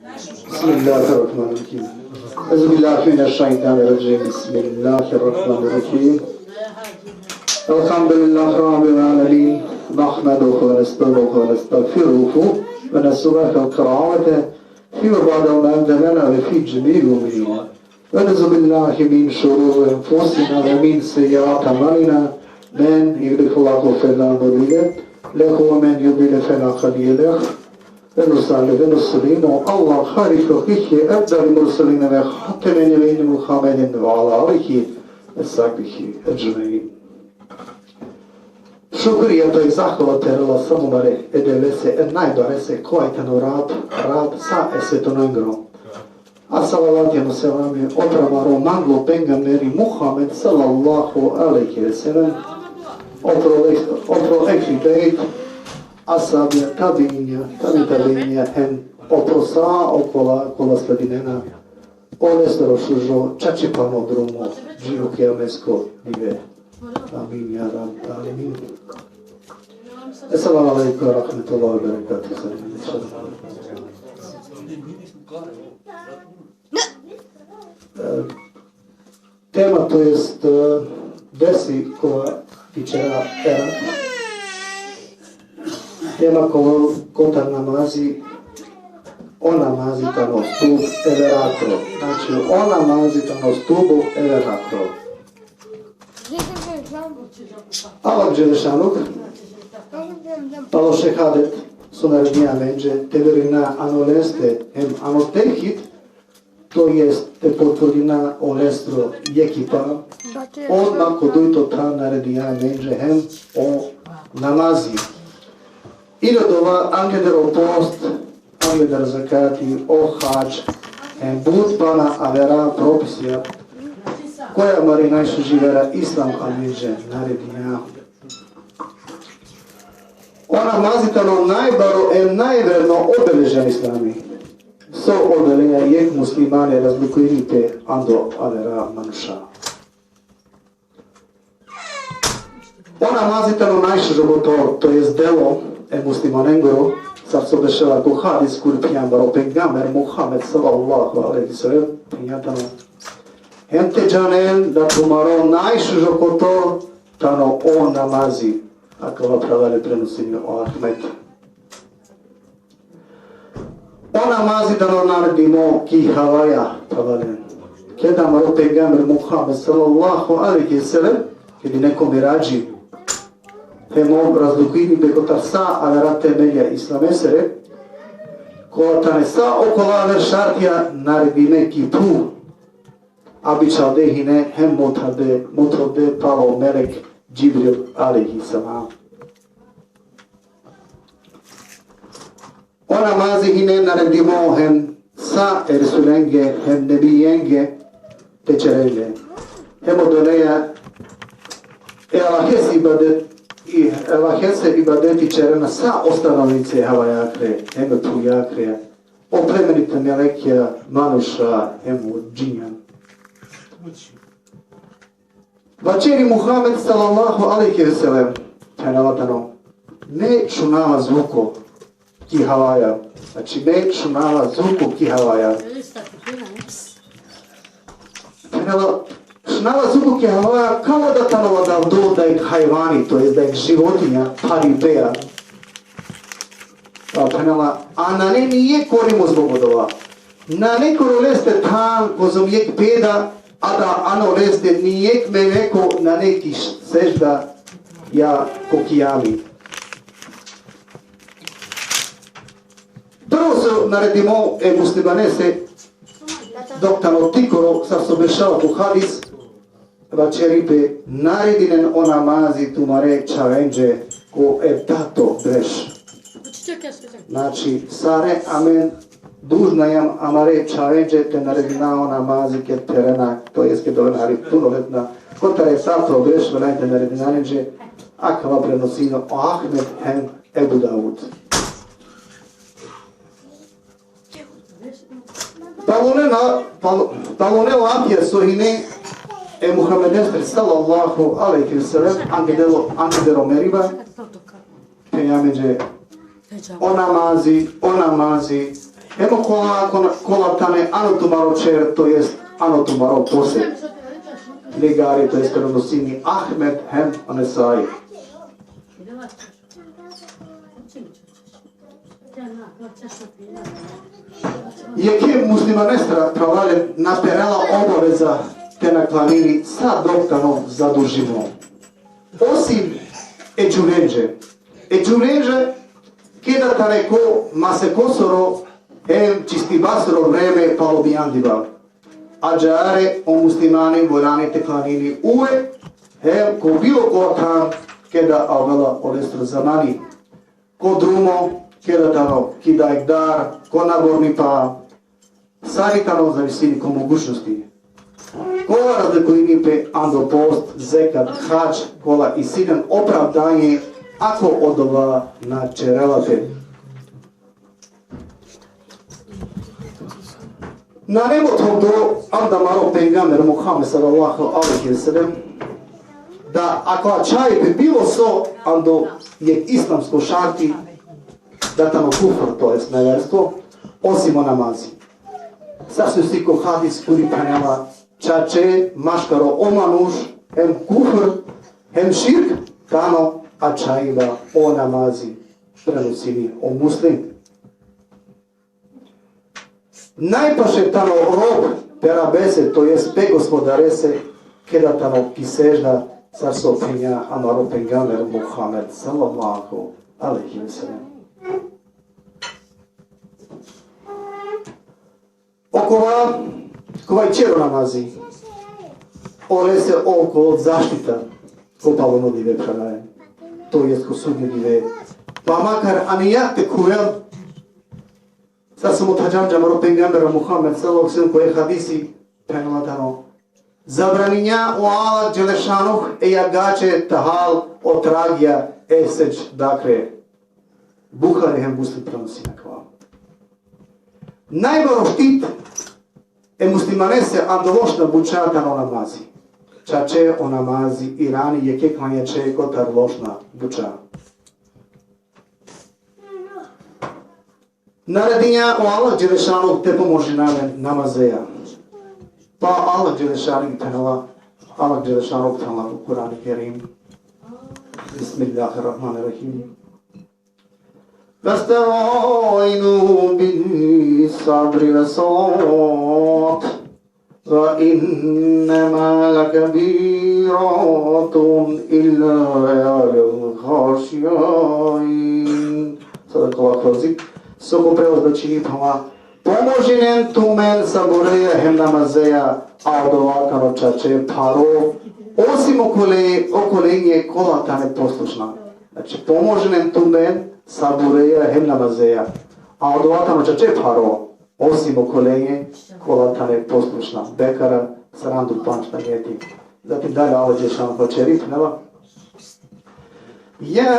بسم الله الرحمن الرحيم أعوذ بالله من الشيطان الرجيم بسم الله الرحمن الرحيم الحمد لله رب العالمين نحمده ونستعينه ونستغفره ونسأله الكرامة في بعض ما لنا وفي جميع المؤمنين ونعوذ بالله من شرور أنفسنا ومن سيئات أعمالنا من يهده الله فلا مضل له ومن يضلل فلا هادي له ونصلي ونسلم على خير خلقه أفضل المرسلين وخاتم النبيين محمد وعلى آله وصحبه أجمعين. Šukrija, to je zahvala terala samomare edelese najbarese kvajtano rad sa esetonengro. Assalamu selami otramaro manglo pengameri Muhammed sallallahu alaihi ve sellem. Otro ekli bejt asabija tabiinja hem oprosa okola sladinena onestaro šužo čačipano drumo džiru kiamesko dive. Amin ya Rab Alamin. Assalamu alaikum wa rahmatullahi wa barakatuh. Tema to jest desi koja včera era. Tema kota namazi, o namazi tano stup everatro. Znači, o namazi tano stupu everatro. Allah Đelešanuk, palo šehadet su narednija menđe, te verina anoleste hem anotehit, to jest te potvrdina olestro jekipa, odmah kodujto ta narednija menđe hem o namazi. Irodova angedero post, angedero zakati, o hađ, hem budbana avera propisija, koja mari najšu živera islam almeđe narednja. Ona mazitano najbaro najverno obeležen islami. So obelenja jek muslimane razlikujite ando avera manuša. Ona mazitano najšu životo, to jest delo muslimanengoro, sad se obešava ko hadis kur pijambaro pengamer Muhammed sallallahu alaihi sallam, prijatano. Hente janel da tumaro najšužo koto tano o namazi. Ako va pravale prenosinio o Ahmed. O namazi dano naredimo ki havaja pravale. Keda maro pegamer Muhammed sallallahu alaihi sallam, kedi nekom rađi hemo razlukini bekotar sa avera temelja islamesere, ko tane sa okola ver šartija naredime ki pu. Abičal dehine hem motrode palo melek Džibril alaihi salam. O namazi hine naredimo hem sa ersulenge hem nebijenge tečerele. Hem odoneja elahese ibadeti čerena sa ostanovnice havajakre, hem pujakre, oplemenite melekija manuša hem džinjan. Večeri Muhammed sallallahu alaihi ve sellem penavatano ne čunava zvuko ki havaja. Znači ne čunava zvuko ki havaja. Čunava zvuko ki havaja kao da tanova da do da je hajvani, to je da je životinja paribeja. A na ne nije korimo zbog odova. Na nekoro leste tam kozom jek peda, a da ano leste nijek me neko na neki sežda ja kokijami. Prvo se naredimo muslimanese dok tamo tikoro sad se obešava po hadis večeripe naredinen o namazi tumare čavenđe ko tato breš. Znači sare amen dužna jam amare čavenđe te naredina o namazi ke terena, to jest ke dovenari punoletna, kotare sato breš velajte naredinarenđe, akava prenosino o Ahmed hem Ebu Davud. Palone lapje sohine Muhammed Esther sallallahu alaihi wa sallam angedero meriba pe jameđe o namazi Hemo kola tane anotumaro čer, to jest anotumaro pose. Ligari, to jest kronosini Ahmed hem Anesai. Jakie muslimanestra pravale naperala obaveza te naklanili sa doktanov zadužimo. Osim Eđurenže, kada tane ko mase kosoro hem čistibasoro vreme palobijandiva. Ađare o muslimani volani te klanili uve hem ko bilo ko tam kada avela olestro zamani. Ko drumo, kada tano kidaj dar, ko naborni pa saritano zavisini ko mogućnosti. Kola razlikujnipe ando post, zekat, hač, kola i sidan opravdanje ako odova na čerelate. Na nemotvom do anda maro pejgamber Muhammed sallallahu alaihi wa sallam da ako čaj bi bilo so ando je islamsko šarti da tamo kufr, to jest neverstvo, osim o namazi. Sasvim sliko hadis kuri pranjava čače, maškaro omanuš, hem kufr, hem širk, tano a čajiva o namazi, prenosini o muslim. Najpaše tano rob perabese, to jest pe gospodarese, kada tano pisežda sa sopinja amaro pengamer Muhammed sallallahu alaihi wa sallam. Kova čero namazi, ore se oko zaštita ko palonodive pranaje, to jest ko sudnjive. Pa makar anijate kuvel, sad sam otađam džamaro pengambera Muhammed sallallahu sallam koje hadisi prenovatano. Zabraninja u Allah Đelešanuh jagače tahal otragija eseć dakle. Buhari hem muslim prenosi na kvala. Najbaro štit muslimanese andološna bučata o namazi. Čače o namazi Irani je kekvanje čeko tar lošna buča. Naredinja o Allah Đelešanuh te pomoži namazeja. Pa Allah Đelešanuh penala, Allah Đelešanuh penala u Kur'an Kerim. Bismillahirrahmanirrahim. فاستعينوا بالصبر والصلاة وإنما لكبيرة إلا على الخاشعين. صدق الله العظيم. Soko prevod da čini pama. Pomoži nem tu men saboreja hem namazeja audovakano čače paro. Osim okolenje kolata neposlušna. Znači pomoži nem tu men sabureja hem namazeja. A od ovatano čače paro, osim okolenje, kolatane poslušna bekara, sarandu pančna njeti. Zatim dalje Allah Đelešanu počerip, nema? Ja,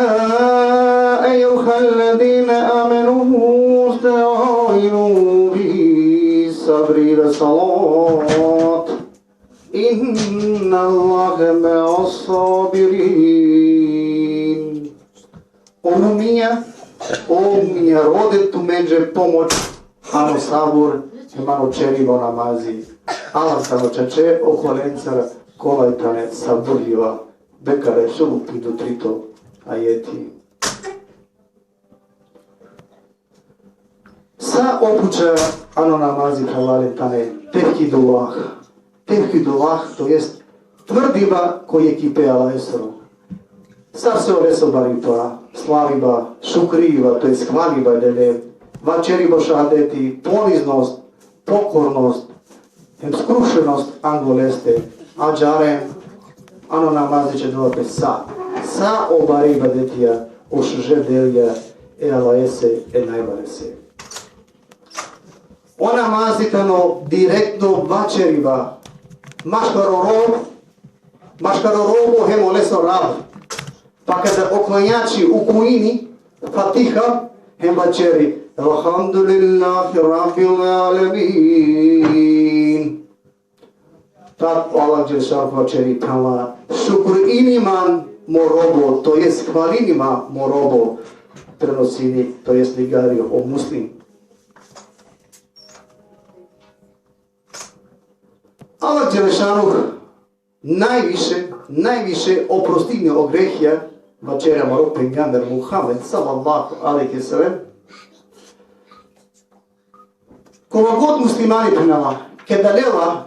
ejuhalladine amenu, sta'inu bi sabri salat. Inna Allahe me'as sabirin. Ono minha rode tu međe pomoć, ano sabur, imano čerivo namazi. Allah samo čače okolencara kolajtane saburljiva, bekare šulupi do trito ajeti. Sa opuča ano namazi pravalentane tehkidullah. Tehkidullah to jest tvrdiva koje kipe Allah esru. Sar se oresobaripa, slaviba, šukriva, to je hvaliba dele, vačeriba šadeti, poniznost, pokornost, skrušenost angoleste, ađare, ano namazi će dovate sa obariba detija, ošže delja, alaese, najbarese. Ona mazitano direktno vačeriba, maškarorobo hemoleso rab. Pa kada oklanjači u kujini, Fatiha, hembačeri, Alhamdulillahi Rabbil Alamin. Tad Allah Đelešanu vačeri kala, šukr iniman morobo, to jest hvalinima morobo, prenosini, to jest ligario o muslim. Allah Đelešanu najviše oprostignio grehija večera Marok Pengamber Muhammed sallallahu alaihi sallam. Koga god muslimani prenala,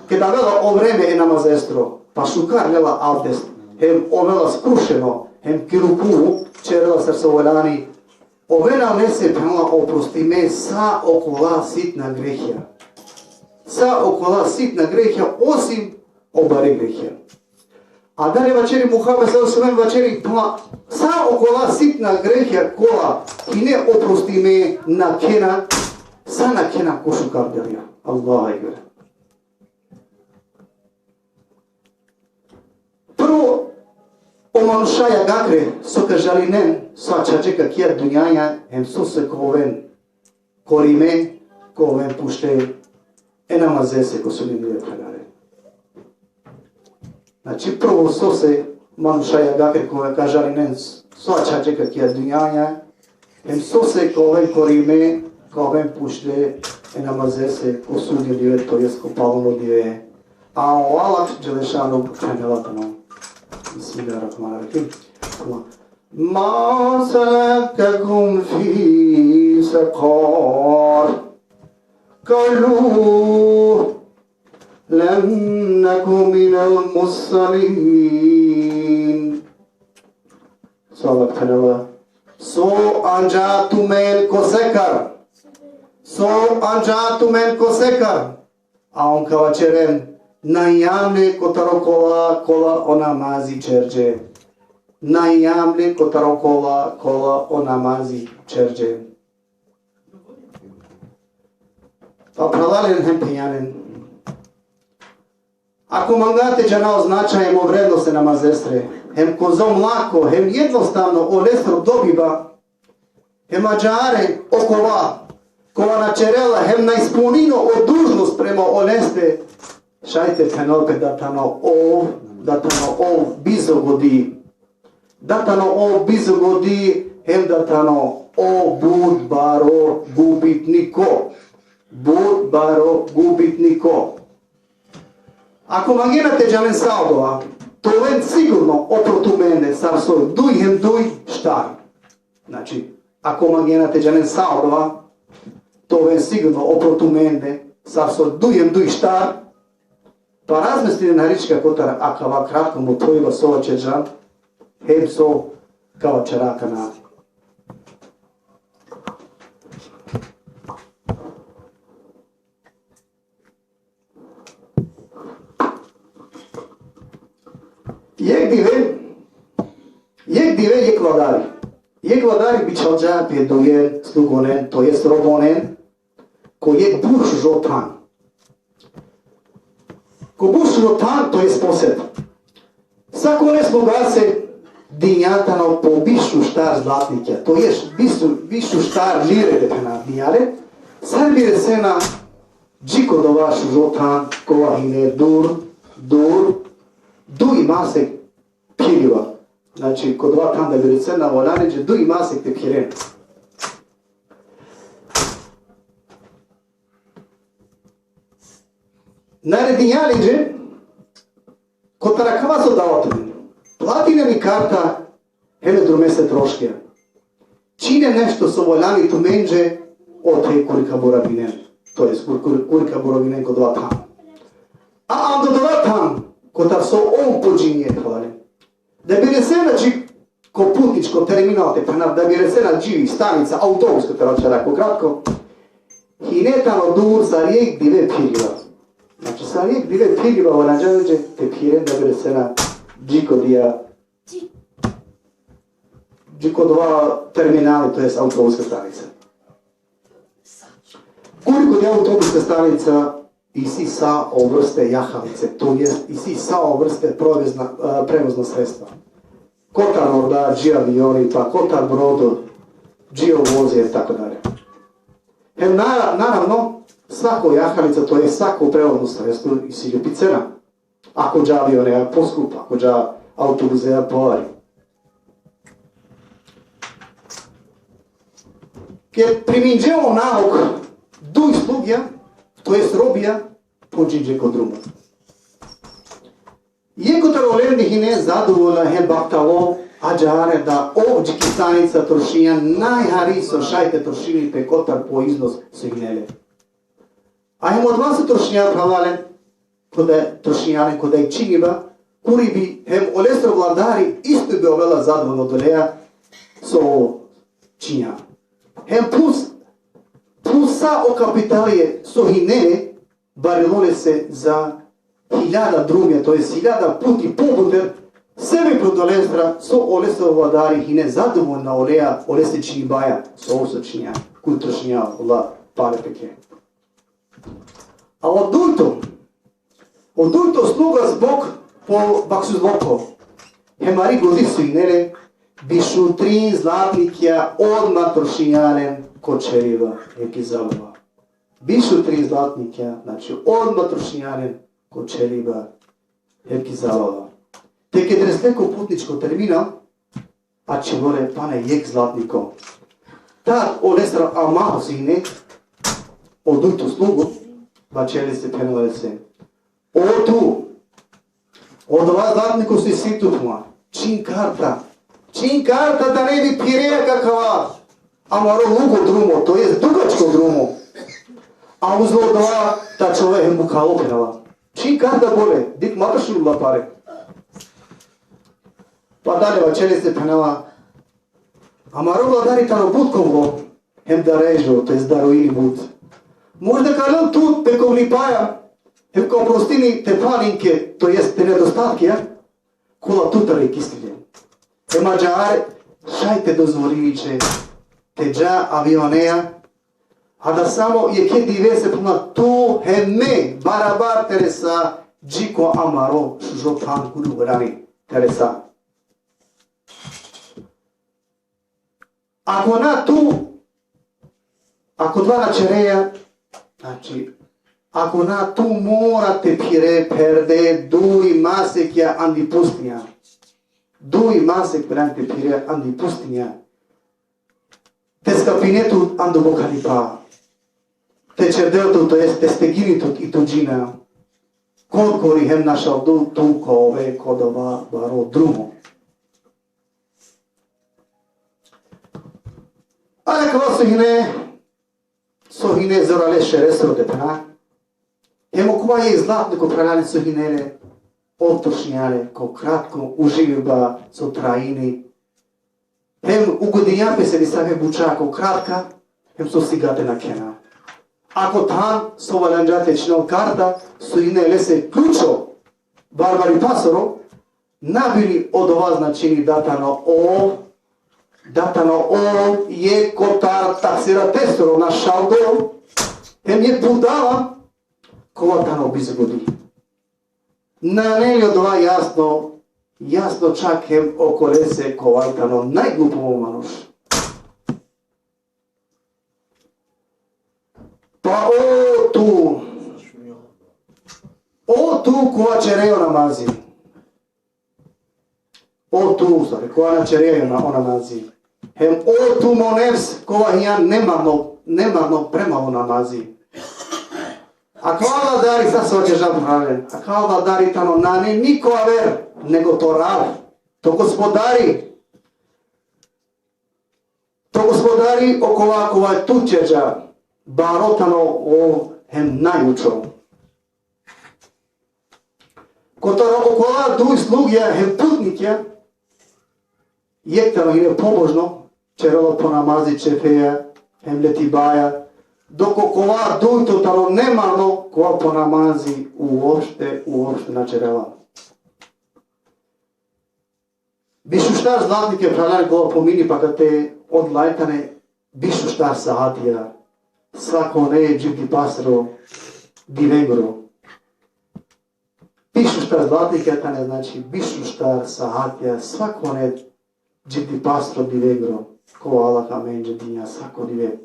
kada vela o vreme je namazestro, pa šukar vela abdest, hem ovela skrušeno, hem kirupu, čerela srca volani, ovela nese prenala oprosti me sa okola sitna grehija. Sa okola sitna grehija, osim obare grehija. A dalje večeri Muhammed sallallahu alaihi večeri prenala sa okola sitna grehija kola i ne oprosti me na kena, sa na kena ko šukar delija. Allah je gore. Prvo, omanušaja gakre, soka žalinen, sva čačeka kjer dunjaja, hem sose koven korime, koven pušte, enamaze se ko su nimljive pregare. Znači, prvo sose manušaja gakre, koga žalinen, sva čačeka kjer dunjaja, hem sose koven korime, koven pušte, enamaze se ko su nimljive, to je skopalno dive. A o Allah Đelešanu prenelatanom. Bismillahirrahmanirrahim. Ma salakakum fi saqar. Qalu lam nakum minal musallin. Salak tanala. So anja tumen kosekar. So anja tumen kosekar. A on kao čeren najamne kotaro kola o namazi čerđe. Najamne kotaro kola o namazi čerđe. Pa pravalen hem pijanen. Ako mangate džana označajemo vrednosti namazestre, hem kozom lako, hem jednostavno olestro dobiva, hem ađare okola, kola načerela, hem najspunino od dužnost prema oleste, šajte penolke datano ov bizogodi. Datano ov bizogodi, hem datano o bud baro gubitniko. Bud baro gubitniko. Ako mangenate džanen saldova, to ven sigurno oprotu mene, sar soj duj hem duj štar. Znači, ako mangenate džanen saldova, to ven sigurno oprotu mene, sar soj duj hem duj štar. Pa razmislite na rička kotara, a kava kratko mu tvojilo sova čeđan, hem so kao čaraka na. Jek dive jek vladari. Jek vladari bi čalđa pjedojen, slugonen, to jest robonen, ko jek buš žotan. Ko buš žotan, to jest posed. Sako ne smogase dinjatano po bišu štar zlatnikja, to jest bišu štar lire depena dinjare, sad bi resena džiko do vašu žotan, kova hine duj masek pjeliva. Znači, kod dva tam da bi resena volaneđe, duj masek te pjeren. Naredinjaliđe, kod tarakava su davatelji. Platine mi karta, hele drumese troške. Čine nešto su voljani tu menđe, od te kurika boravinen. To je kurika boravinen kod dva tam. A do dva tam, kod ta su on pođinje hvali. Da bi resena ko putnič, ko terminal te prenav, da bi resena dživi stanica, autobus, kod terača rako kratko, hinetano dur za rijek dive piriva. Znači, sa rijek dive piriva volanđaneđe te piren da bi resena džiko dva terminali, to je autobuska stanica. Koliko je autobuska stanica i si sa vrste jahalice, to jest i si sa vrste prevozna sredstva. Kotar morda, dži avioni, pa kotar brodo, dži ovozije, tako dalje. Naravno, svako jahalica, to je svako prevozno sredstvo i si ljubi cena. Ako dža avione je poskup, ako dža autobuze je povari. Kad priminđemo nalog duj slugja, to jest robija, pođiđe kod druma. Некоторые олени хине задоволна хем бактало, аджаре да овджики станица трошија најхари со шајте трошини пекотар по износ со хинеле. А им од вас трошија правален, коде трошијане коде и чиниба, кури би хем олестро владари исто би овела задоволно долеја со чинја. Хем плюса о капиталие со хинеле барилоле се за 1000 други, то е 1000 пути побудер, себе продолестра со олесо владари хине задоволна олеја, олесе чини баја, со осо чинја, кој трошиња ола паре пеке. А од дујто слуга због по баксузлоко, хемари годи со инеле, бишу 3 златникја одма трошињанен кочерива, еки забава. Бишу 3 златникја, значи одма трошињанен кочерива, еки забава. Теке дреслеко путничко терминал, а че воре пане јек златнико. Тад олесра амахо сине, од дујто слугу, бачели се пенувале се. Оту, од ова златнико се ситувма, чин карта да не би пиреја какава, ама луго друмо, то е дугачко друмо. А узло това та човек му кало пенала. Чин карта боле, дик маташула паре. Па дале бачели се пенала, ама владари тано будково, хем да режо, то е дароили буд. Може да кажам тут, пековни паја, хем као простини те палинке, то е те недостатки, кола тутаре кистиле. Ема джаре, шајте дозворивиче, те джа авионеја, а да само е ке дивесе пуна ту хеме барабар тереса джико амаро шужопан кулуграни тереса. Ако на ту, ако два начереја, значи, ако на ту мора те пире перде дуи масекја анди пустиња. Дуи масек пран те пире анди пустиња. Те скапинету анду бокалипа. Те черделто, то е те стегинитот и тоджина. Колкори хем нашал ту кове кодова баро друмо. Але кога со хине зорале шересро депена, емо кога е златнико пралане со хинеле, отрошњале, ко кратко уживба со траини, хем угодињапе се дисаве бучако кратка, хем со сигате на кена. Ако там со валанджате чинал карта, со хинеле се клучо, барбари пасоро, набили од ова значени датано е котар таксира тесторо на шалдо, хем е будала, кога тано безгоди. На нели од ова јасно чак хем околе се ковајтано најглупово мануш. Па о ту кога черео намази. О ту, кога на черео на намази. Хем о ту моневс кога ја немарно премало намази. А кога дари са сваќежа правен, а кога дари тано нане никоја вер, него то рав, то господари окова тучеджа, баротано о хем најучо. Котара окова дуј слугја хем путникја, јектано и не побожно, черело по намази чефеја, хем лети баја, доко кова дујто тано немано, кова по намази уопште на черела. Бишуштар златнике пралане кога помини пака те од лајкане бишуштар саатија, свако не джипти пасро дивенгро. Бишуштар златнике тане значи бишуштар саатија, свако не джипти пасро дивенгро, кога Аллаха менџе диња свако диве.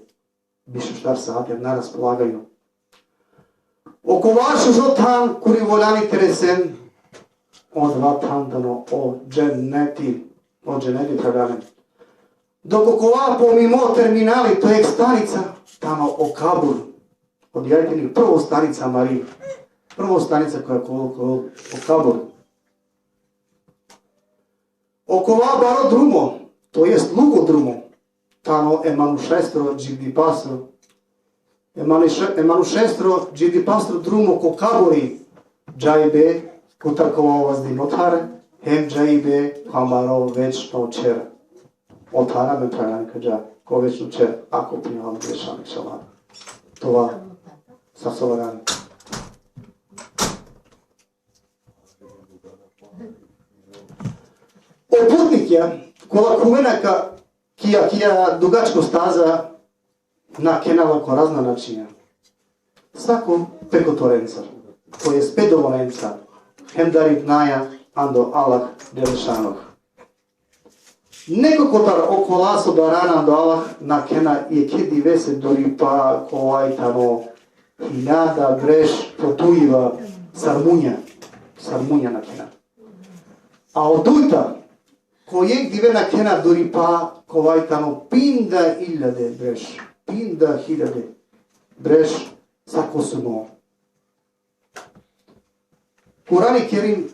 Бишуштар саатија на располагању. Окуваше зо тан кури воляни тересен, од ватандано о дженети преданен. Доко кова помимо терминали, тој станица, тано о Кабур, од јајтени прво станица Мари, прво станица која о Кабур. Около баро друмо, то jest lugo drumo. Tano emanušestro gidi pastro. Emanušestro gidi pastro drumo ko kabori. Džajbe kutarkovo vas dinotare. Hem džajbe kamaro večno čer. Otara me prajanka dža. Ko večno čer. Ako pinjavam grešanik šalan. Това са соларани. Опутник ја, кола куменака кија дугачко стаза на кенала ко разна начина. Сако пекоторенца, кој е спедоволенца, хем дарит наја андо Аллах Делешанов. Некој котар окола со дарана до Аллах на кена и кеди весе дори па кој тамо хиляда бреш потуива сармуња на кена. А одујта кој е диве на кена дори па кој тамо пинда хиляде бреш сако сумо. Курани Керим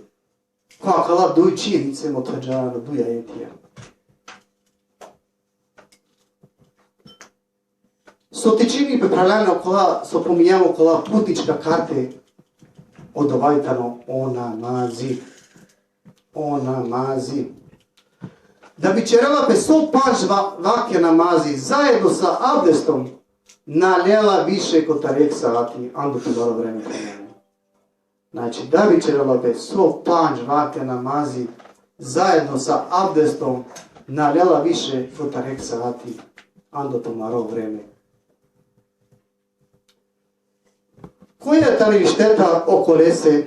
која кала дуј чијенице мотаджана дуја етија. Со течени преправljamo кола, со помијамо кола путничка карте од овајтано она мази. Да би черела пе со паш ваке намази, заедно са абдестом, налела више котарек саати, анду тувало време премени. Значи, да би черела пе со паш ваке намази, заедно са абдестом, налела више котарек саати, анду тумаро време. Која е тани штета околе се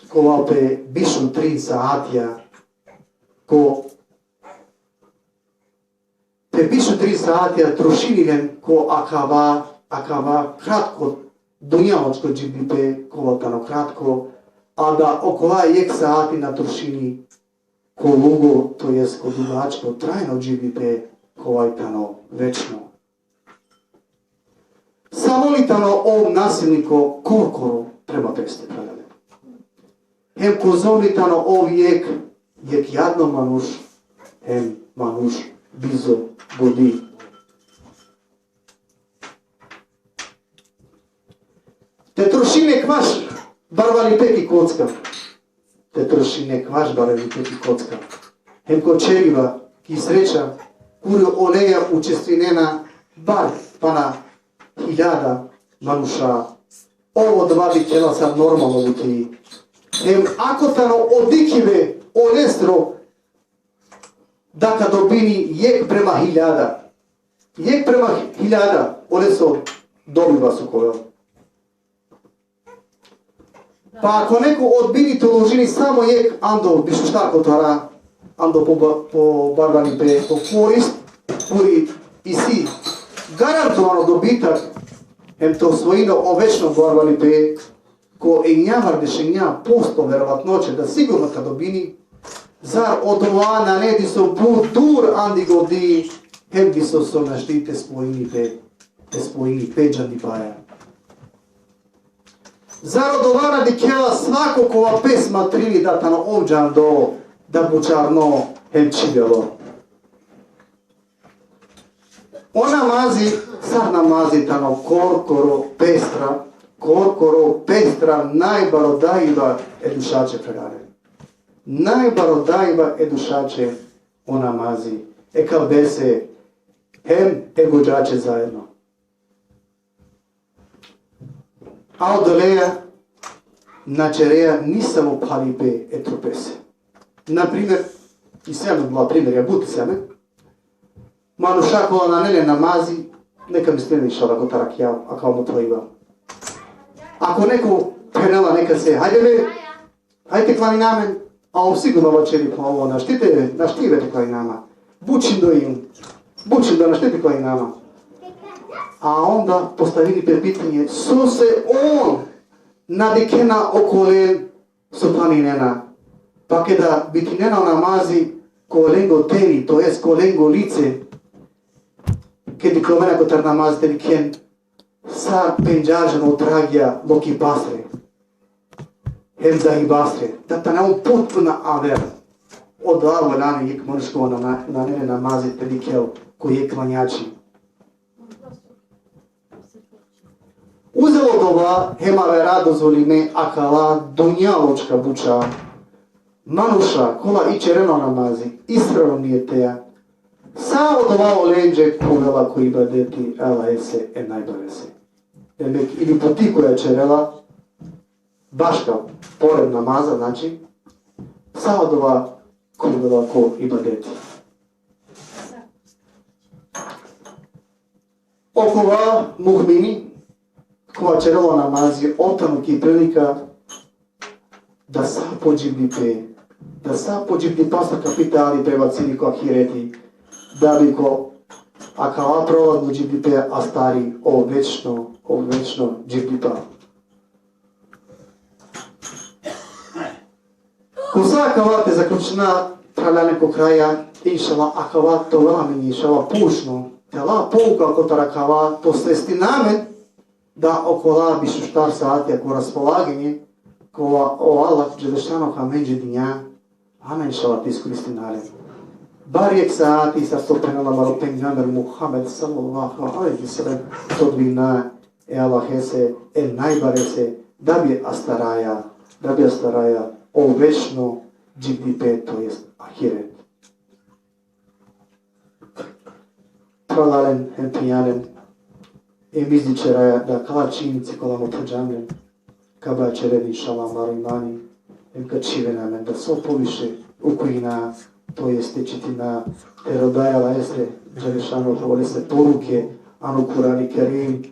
кога пе бишу 3 саатија, ко пе бишу 3 саатија трошинилен ко акава кратко дуњавачко джибипе кога тано кратко, а да окола ек саати на трошини ко луго, то jest ко дугачко трајно джибипе кога тано вечно. Самолитано ом насилнико коркоро према тесте прададе. Хем позолитано ов ек јадно мануш, хем мануш бизо годи. Те трошине кваш барвали пеки коцка. Те трошине кваш барвали пеки коцка. Хем кочерива ки среча курио олеја учествинена бар пана 1000 мануша. Ово два би тела сад нормално бути. Ако тано одикиве олестро дака добини јек према 1000. Јек према 1000 олесо добива со кога. Па ако неко одбини толожини само јек андо бишуштако тара, андо по барбани пе по корист, пури и си гарантовано добитак, то својно овечно борбали пе, ко е њамар дешења посто веројатноче да сигурно ка добини, зар од ова нареди со будур анди годи, би со наштите споини педжанди паја. Зар од ова нади кела свако кова песма трини датано овџан до да бучарно чибело. Она мази, сар намази тано коркоро пестра, најбародарива едушаче прегаре. Најбародарива едушаче она мази. Кал бесе, хем годжаче заедно. А одолеја, начереја ни само парипе тропесе. Например, и сега била пример, ја бути себе, мануша кола на неле намази, нека ми смени шала го таракјал, а као му троива. Ако неко пренела нека се, хајде клани намен, а сигурно вачери по ово, наштивете клани нама. Бучим до наштите клани нама. А онда поставили пред питање, со се он надекена околен со планинена, па ке да битинена намази коленго тени, то есть коленго лице, ке дикломена котар намазите ли кен са пенджажано трагија локи пастре, хем за и бастре, да та не он потпуна авер, o da volane ik mërshko në nene namazit të dikel ku je klanjači. Uzelo doba hemave radozvolime akala dunjaločka buča. Manuša kola i čereno namazi, ispravno nijeteja. Samo doba leđe kuvela koji badeti ela ese e najbarese. Demek ili poti koja čerela, baška pored namaza, znači, samo doba kuvela ko i badeti. Okova muhmini, koja čerela namazi, otanuk i prilika da sa pođibni pastor kapitali prebacili ko ahireti, da bi ko akava proladno džibnipe, a stari o večno džibnipa. Ko sa akava te zaključena pravljaneko kraja, inšala akava to velami inšala pušno, te la pouka ko tarakava to svesti namen, da okola bišu štar saati ako raspolaganje, ko o Allah Đelešano hamenđe dinja, amen šala ti iskoristi nared. Barjek saati sa stopenala malo pengamber Muhammed sallallahu alaihi wa sallam todvina e Allah hese e najbarese da bi astaraja o večno džigdipe, to jest ahiret. Pralalen hem pijalen e mizdičeraja da kala činici kola motađamljen kaba čeredi šala marimani em kačivena men da so poviše ukojina, to jest tečitina erodajala jeste Đelešano hovali se poruke anu Kurani Kerim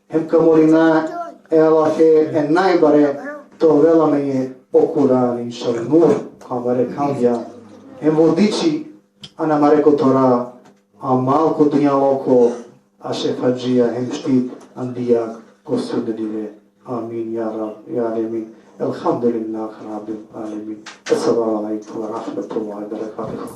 hem kamorina e Allahe e najbare to velame je o Kurani šal nur kamare kandja hem vodiči anamare kotora a malko dunjaloko a šefadžija hem štit andijak ko sudedive. Amin ya Rab ya Alamin. Elhamdülillah Rabbil Alemin. Esselamu Aleyküm ve Rahmetullahi ve Berekatuhu.